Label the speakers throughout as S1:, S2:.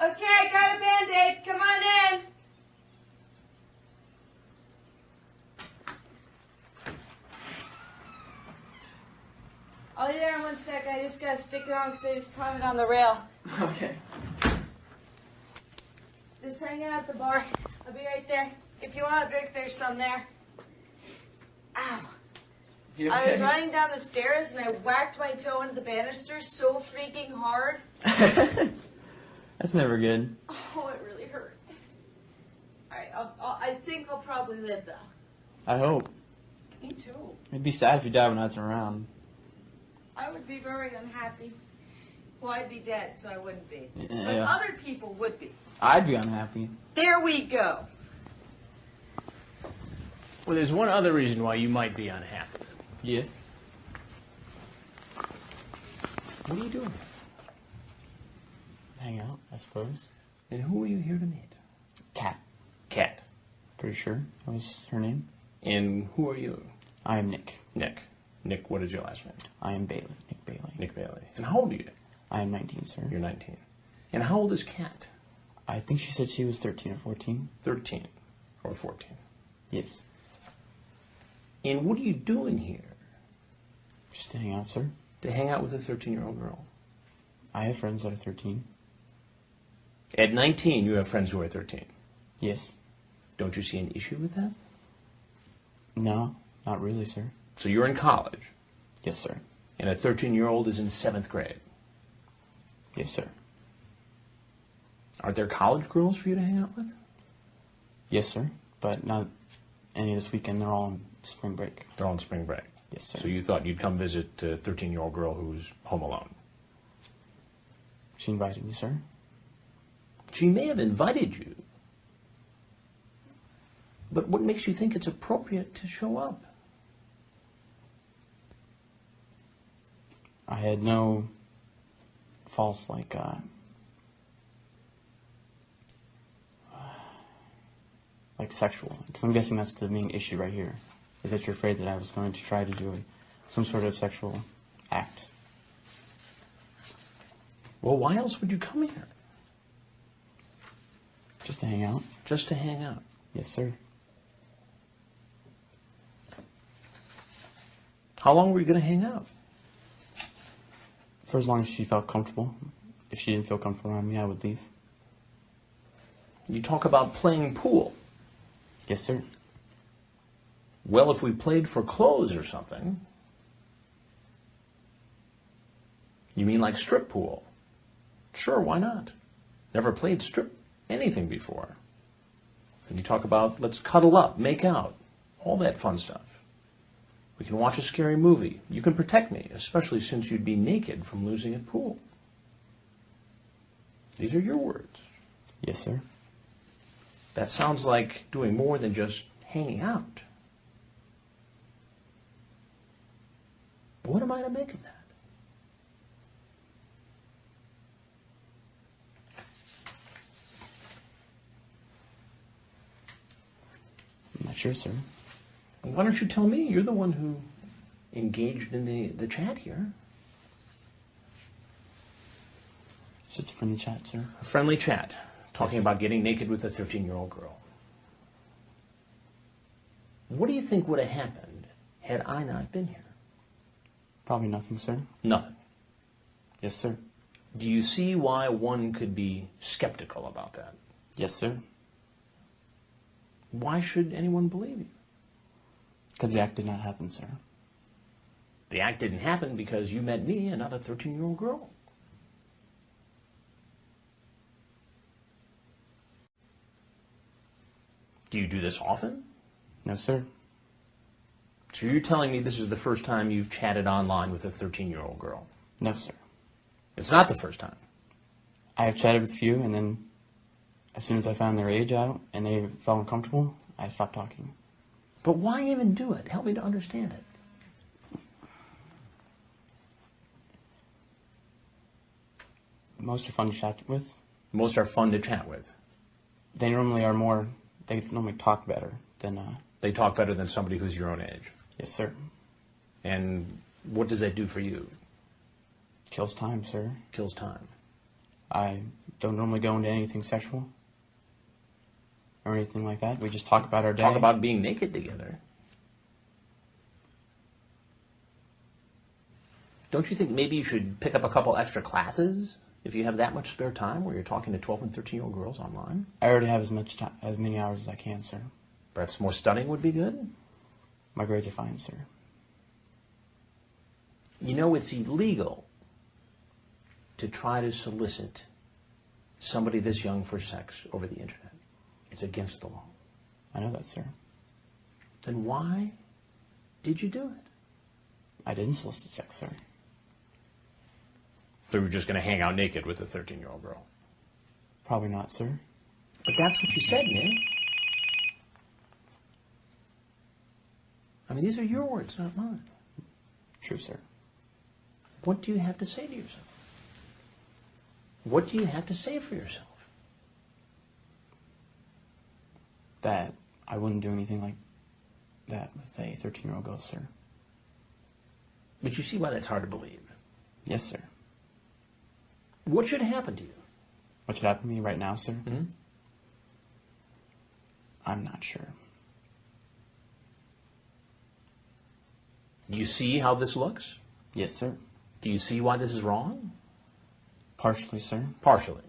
S1: Okay, got a Band-Aid. Come on in. I'll be there in 1 sec. I just gotta stick it on because I just caught it on the rail.
S2: Okay.
S1: Just hang out at the bar. I'll be right there. If you want a drink, there's some there. Ow.
S2: You
S1: I
S2: okay?
S1: was running down the stairs and I whacked my toe into the banister so freaking hard.
S2: That's never good.
S1: Oh, it really hurt. Alright, I think I'll probably live though.
S2: I hope.
S1: Me too.
S2: It'd be sad if you died when I was around.
S1: I would be very unhappy. Well, I'd be dead, so I wouldn't be. But
S2: Yeah.
S1: other people would be.
S2: I'd be unhappy.
S1: There we go.
S3: Well, there's one other reason why you might be unhappy.
S2: Yes.
S3: What are you doing?
S2: Hang out, I suppose.
S3: And who are you here to meet?
S2: Cat.
S3: Cat.
S2: Pretty sure that was her name.
S3: And who are you?
S2: I am Nick.
S3: Nick. Nick, what is your last name?
S2: I am Bailey. Nick Bailey.
S3: Nick Bailey. And how old are you, Nick?
S2: I am 19, sir.
S3: You're 19. And how old is Cat?
S2: I think she said she was 13 or 14.
S3: 13 or 14.
S2: Yes.
S3: And what are you doing here?
S2: Just to hang out, sir.
S3: To hang out with a 13-year-old girl.
S2: I have friends that are 13.
S3: At 19, you have friends who are 13.
S2: Yes.
S3: Don't you see an issue with that?
S2: No, not really, sir.
S3: So you're in college,
S2: Yes, sir.
S3: and a 13-year-old is in 7th grade.
S2: Yes, sir.
S3: Are there college girls for you to hang out with?
S2: Yes, sir. But not any this weekend. They're all on spring break.
S3: They're on spring break.
S2: Yes, sir.
S3: So you thought you'd come visit a 13-year-old girl who's home alone.
S2: She invited me, sir.
S3: She may have invited you, but what makes you think it's appropriate to show up?
S2: I had no false, like sexual. Because I'm guessing that's the main issue right here. Is that you're afraid that I was going to try to do some sort of sexual act.
S3: Well, why else would you come here?
S2: Just to hang out.
S3: Just to hang out.
S2: Yes, sir.
S3: How long were you going to hang out?
S2: For as long as she felt comfortable. If she didn't feel comfortable around me, I would leave.
S3: You talk about playing pool.
S2: Yes, sir.
S3: Well, if we played for clothes or something. You mean like strip pool? Sure, why not? Never played strip anything before. And you talk about let's cuddle up, make out, all that fun stuff. We can watch a scary movie. You can protect me, especially since you'd be naked from losing at pool. These are your words.
S2: Yes, sir.
S3: That sounds like doing more than just hanging out. What am I to make of that?
S2: I'm not sure, sir.
S3: Why don't you tell me? You're the one who engaged in the chat here.
S2: It's just a friendly chat, sir.
S3: A friendly chat, talking about getting naked with a 13-year-old girl. What do you think would have happened had I not been here?
S2: Probably nothing, sir.
S3: Nothing.
S2: Yes, sir.
S3: Do you see why one could be skeptical about that?
S2: Yes, sir.
S3: Why should anyone believe you?
S2: Because the act did not happen, sir.
S3: The act didn't happen because you met me and not a 13-year-old girl. Do you do this often?
S2: No, sir.
S3: So you're telling me this is the first time you've chatted online with a 13-year-old girl?
S2: No, sir.
S3: It's not the first time.
S2: I have chatted with a few, and then as soon as I found their age out and they felt uncomfortable, I stopped talking.
S3: But why even do it? Help me to understand it.
S2: Most are fun to chat with.
S3: Most are fun to chat with.
S2: They normally talk better than,
S3: They talk better than somebody who's your own age.
S2: yes, sir.
S3: And what does that do for you?
S2: Kills time, sir.
S3: Kills time.
S2: I don't normally go into anything sexual or anything like that. We just talk about our day.
S3: Talk about being naked together. Don't you think maybe you should pick up a couple extra classes if you have that much spare time where you're talking to 12 and 13-year-old girls online?
S2: I already have as many hours as I can, sir.
S3: Perhaps more studying would be good?
S2: My grades are fine, sir.
S3: You know, it's illegal to try to solicit somebody this young for sex over the internet. It's against the law.
S2: I know that, sir.
S3: Then why did you do it?
S2: I didn't solicit sex, sir.
S3: So you're just going to hang out naked with a 13-year-old girl?
S2: Probably not, sir.
S3: But that's what you said, Nick. I mean, these are your words, not mine.
S2: True, sir.
S3: What do you have to say to yourself? What do you have to say for yourself?
S2: That I wouldn't do anything like that with a 13-year-old girl, sir.
S3: But you see why that's hard to believe.
S2: Yes, sir.
S3: What should happen to you?
S2: What should happen to me right now, sir?
S3: Mm-hmm.
S2: I'm not sure.
S3: Do you see how this looks?
S2: Yes, sir.
S3: Do you see why this is wrong?
S2: Partially, sir.
S3: Partially.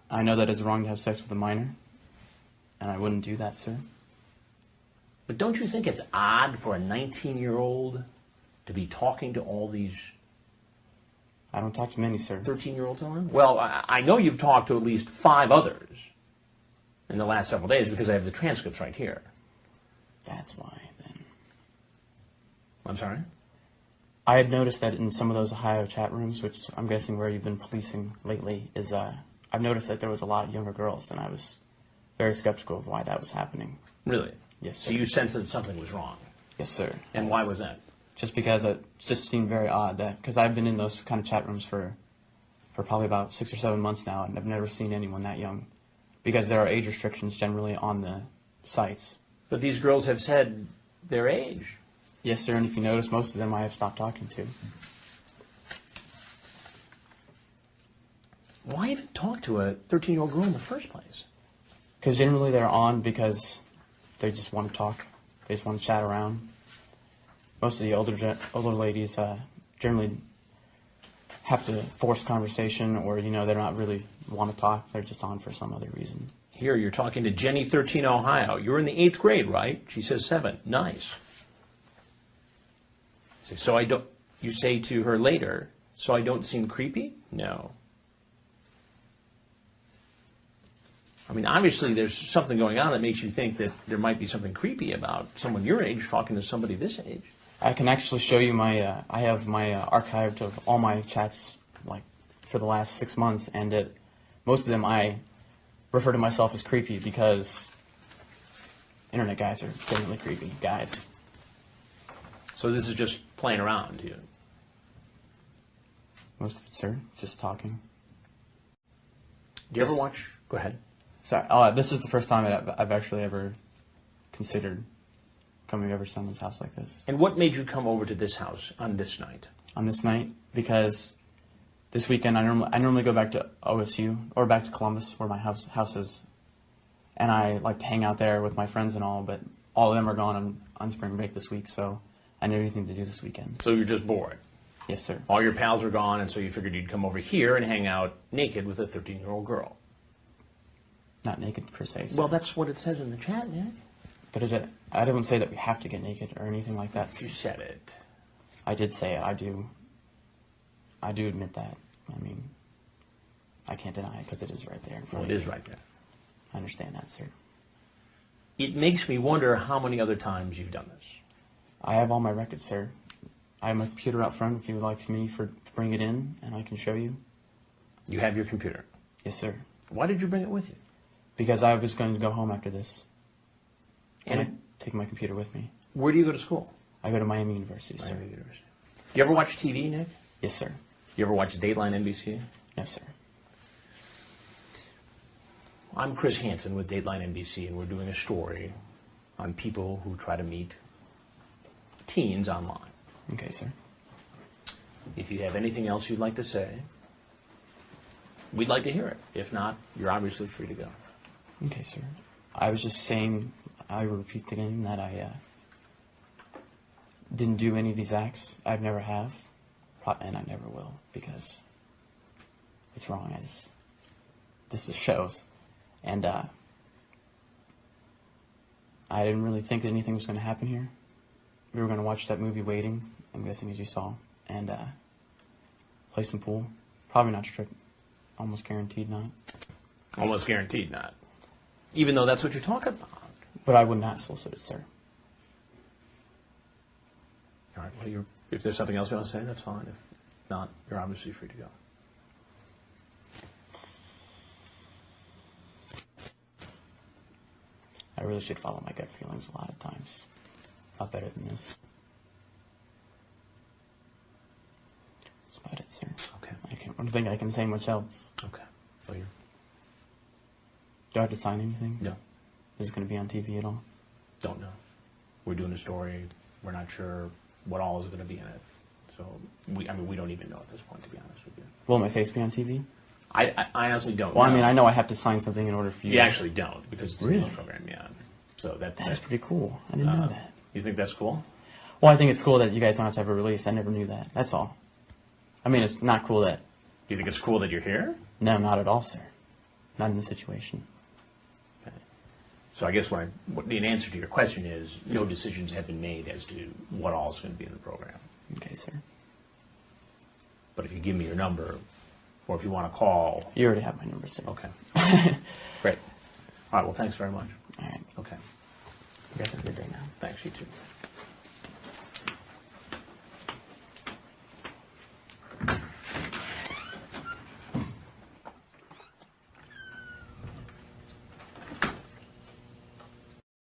S2: I know that it's wrong to have sex with a minor, and I wouldn't do that, sir.
S3: But don't you think it's odd for a 19-year-old to be talking to all these
S2: I don't talk to many, sir.
S3: 13-year-olds on? Well, I know you've talked to at least 5 others in the last several days because I have the transcripts right here.
S2: That's why, then.
S3: I'm sorry?
S2: I had noticed that in some of those Ohio chat rooms, which I'm guessing where you've been policing lately, I've noticed that there was a lot of younger girls, and I was very skeptical of why that was happening.
S3: Really?
S2: Yes, sir.
S3: So you sensed that something was wrong?
S2: Yes, sir.
S3: And why was that?
S2: Just because it just seemed very odd that, because I've been in those kind of chat rooms for probably about 6 or 7 months now, and I've never seen anyone that young, because there are age restrictions generally on the sites.
S3: But these girls have said their age.
S2: Yes, sir, and if you notice, most of them I have stopped talking to.
S3: Why even talk to a 13-year-old girl in the first place?
S2: Because generally they're on because they just want to talk. They just want to chat around. Most of the older ladies generally have to force conversation, or they're not really want to talk. They're just on for some other reason.
S3: Here, you're talking to Jenny, 13, Ohio. You're in the 8th grade, right? She says 7. Nice. So I don't. You say to her later, so I don't seem creepy? No. I mean, obviously there's something going on that makes you think that there might be something creepy about someone your age talking to somebody this age.
S2: I can actually show you my, I have my archived of all my chats, like, for the last 6 months, and most of them I refer to myself as creepy because internet guys are genuinely creepy guys.
S3: So this is just playing around to you?
S2: Most of it, sir, just talking.
S3: Do you ever watch? Go ahead.
S2: Sorry, this is the first time that I've actually ever considered coming over to someone's house like this.
S3: And what made you come over to this house on this night?
S2: On this night, because this weekend I normally go back to OSU or back to Columbus, where my house is, and I like to hang out there with my friends and all. But all of them are gone on spring break this week, so I didn't have anything to do this weekend.
S3: So you're just bored?
S2: Yes, sir.
S3: All your pals are gone, and so you figured you'd come over here and hang out naked with a 13-year-old girl.
S2: Not naked per se, sir.
S3: Well, that's what it says in the chat, Nick.
S2: But I didn't say that we have to get naked or anything like that.
S3: You said it.
S2: I did say it. I do admit that. I mean, I can't deny it because it is right there.
S3: Well, it is right there.
S2: I understand that, sir.
S3: It makes me wonder how many other times you've done this.
S2: I have all my records, sir. I have my computer out front if you would like me to bring it in, and I can show you.
S3: You have your computer?
S2: Yes, sir.
S3: Why did you bring it with you?
S2: Because I was going to go home after this. And I
S3: And
S2: take my computer with me.
S3: where do you go to school?
S2: I go to Miami University, sir.
S3: Miami University. You ever watch TV, Nick?
S2: Yes, sir.
S3: You ever watch Dateline NBC?
S2: No, sir.
S3: I'm Chris Hansen with Dateline NBC, and we're doing a story on people who try to meet teens online.
S2: Okay, sir.
S3: If you have anything else you'd like to say, we'd like to hear it. If not, you're obviously free to go.
S2: Okay, sir. I was just saying, I repeat again that I didn't do any of these acts. I've never have, and I never will, because it's wrong as this shows. And I didn't really think that anything was going to happen here. We were going to watch that movie Waiting, I'm guessing as you saw, and play some pool. Probably not strip. Almost guaranteed not.
S3: Almost guaranteed not. Even though that's what you're talking about.
S2: But I would not solicit it, sir.
S3: All right, well, if there's something else you want to say, that's fine. If not, you're obviously free to go.
S2: I really should follow my gut feelings a lot of times. A lot better than this. That's about it, sir.
S3: Okay.
S2: I don't think I can say much else.
S3: Okay. Well,
S2: Do I have to sign anything?
S3: no,
S2: Is this going to be on TV at all?
S3: don't know. We're doing a story. We're not sure what all is going to be in it. So, we don't even know at this point, to be honest with you.
S2: Will my face be on TV?
S3: I honestly don't
S2: Well,
S3: know.
S2: I mean, I know I have to sign something in order for you.
S3: You actually don't, because it's a
S2: Really?
S3: news program, yeah. So
S2: That's pretty cool. I didn't know that.
S3: You think that's cool?
S2: Well, I think it's cool that you guys don't have to have a release. I never knew that. That's all. I mean, it's not cool that...
S3: Do you think it's cool that you're here?
S2: No, not at all, sir. Not in this situation.
S3: Okay. So I guess in answer to your question is, no decisions have been made as to what all is going to be in the program.
S2: Okay, sir.
S3: But if you give me your number, or if you want to call...
S2: You already have my number, sir.
S3: Okay. Great. All right, well, thanks very much.
S2: All right.
S3: Okay.
S2: You guys have a good day now.
S3: Thanks, you too.